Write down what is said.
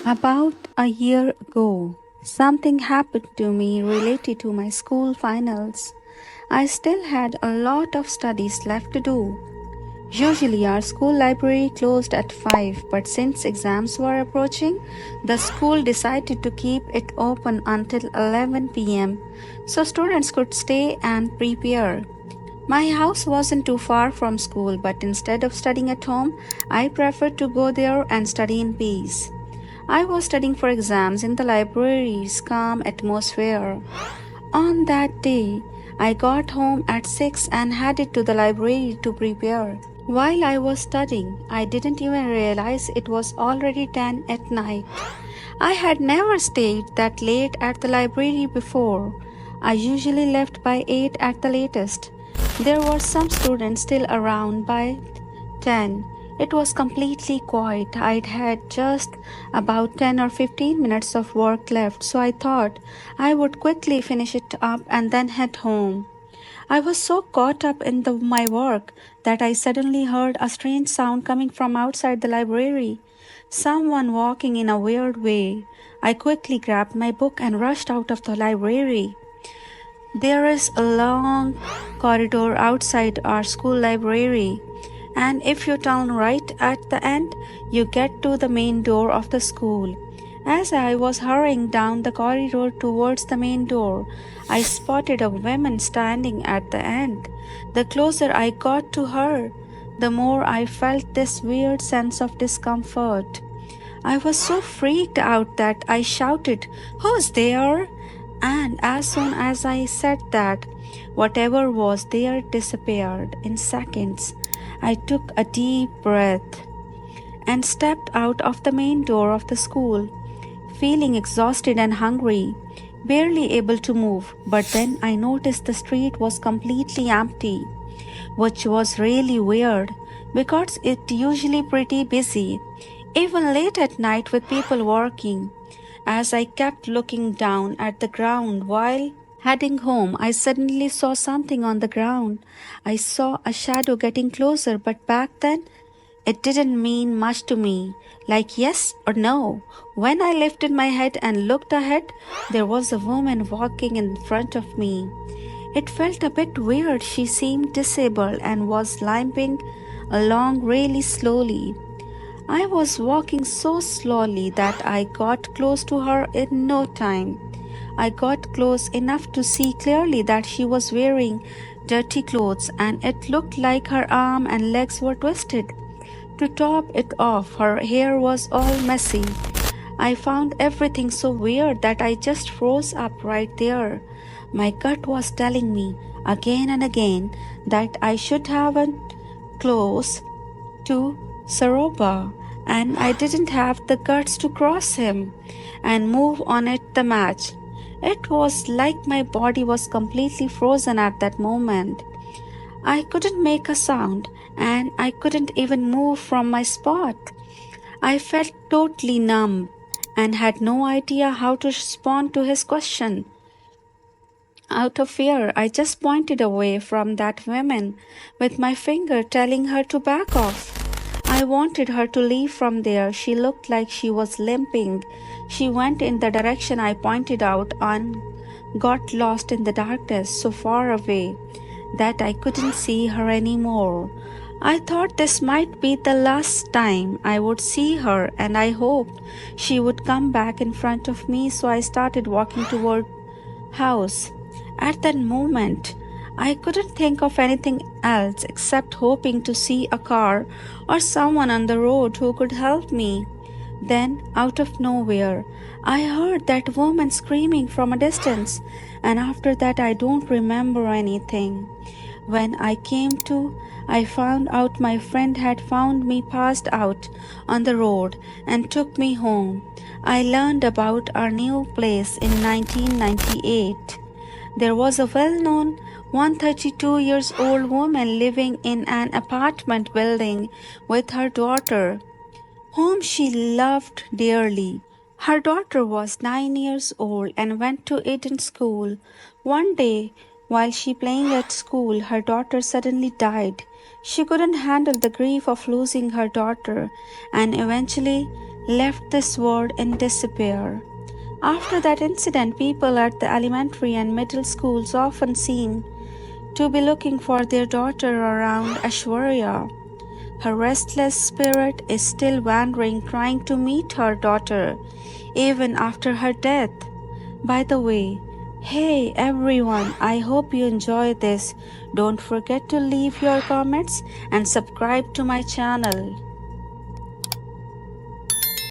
About a year ago, something happened to me related to my school finals. I still had a lot of studies left to do. Usually, our school library closed at 5, but since exams were approaching, the school decided to keep it open until 11 pm so students could stay and prepare. My house wasn't too far from school, but instead of studying at home, I preferred to go there and study in peace. I was studying for exams in the library's calm atmosphere. On that day, I got home at 6 and headed to the library to prepare. While I was studying, I didn't even realize it was already 10 at night. I had never stayed that late at the library before. I usually left by 8 at the latest. There were some students still around by 10. It was completely quiet. I'd had just about 10 or 15 minutes of work left, so I thought I would quickly finish it up and then head home. I was so caught up in my work that I suddenly heard a strange sound coming from outside the library. Someone walking in a weird way. I quickly grabbed my book and rushed out of the library. There is a long corridor outside our school library, and if you turn right at the end, you get to the main door of the school. As I was hurrying down the corridor towards the main door, I spotted a woman standing at the end. The closer I got to her, the more I felt this weird sense of discomfort. I was so freaked out that I shouted, "Who's there?" And as soon as I said that, whatever was there disappeared in seconds. I took a deep breath and stepped out of the main door of the school, feeling exhausted and hungry, barely able to move. But then I noticed the street was completely empty, which was really weird because it's usually pretty busy, even late at night with people working. As I kept looking down at the ground while heading home, I suddenly saw something on the ground. I saw a shadow getting closer, but back then it didn't mean much to me, like yes or no. When I lifted my head and looked ahead, there was a woman walking in front of me. It felt a bit weird. She seemed disabled and was limping along really slowly. I was walking so slowly that I got close to her in no time. I got close enough to see clearly that she was wearing dirty clothes, and it looked like her arm and legs were twisted. To top it off, her hair was all messy. I found everything so weird that I just froze up right there. My gut was telling me again and again that I should have a close to Saroba, and I didn't have the guts to cross him and move on it the match. It was like my body was completely frozen at that moment. I couldn't make a sound, and I couldn't even move from my spot. I felt totally numb and had no idea how to respond to his question. Out of fear, I just pointed away from that woman with my finger, telling her to back off. I wanted her to leave from there. She looked like she was limping. She went in the direction I pointed out and got lost in the darkness so far away that I couldn't see her anymore. I thought this might be the last time I would see her, and I hoped she would come back in front of me, so I started walking toward house. At that moment, I couldn't think of anything else except hoping to see a car or someone on the road who could help me. Then, out of nowhere, I heard that woman screaming from a distance, and after that, I don't remember anything. When I came to, I found out my friend had found me passed out on the road and took me home. I learned about our new place in 1998. There was a well-known 132 years old woman living in an apartment building with her daughter, whom she loved dearly. Her daughter was 9 years old and went to Eden school. One day, while she playing at school, her daughter suddenly died. She couldn't handle the grief of losing her daughter and eventually left this world in despair. After that incident, people at the elementary and middle schools often seem to be looking for their daughter around Ashwarya. Her restless spirit is still wandering, trying to meet her daughter, even after her death. By the way, hey everyone, I hope you enjoy this. Don't forget to leave your comments and subscribe to my channel.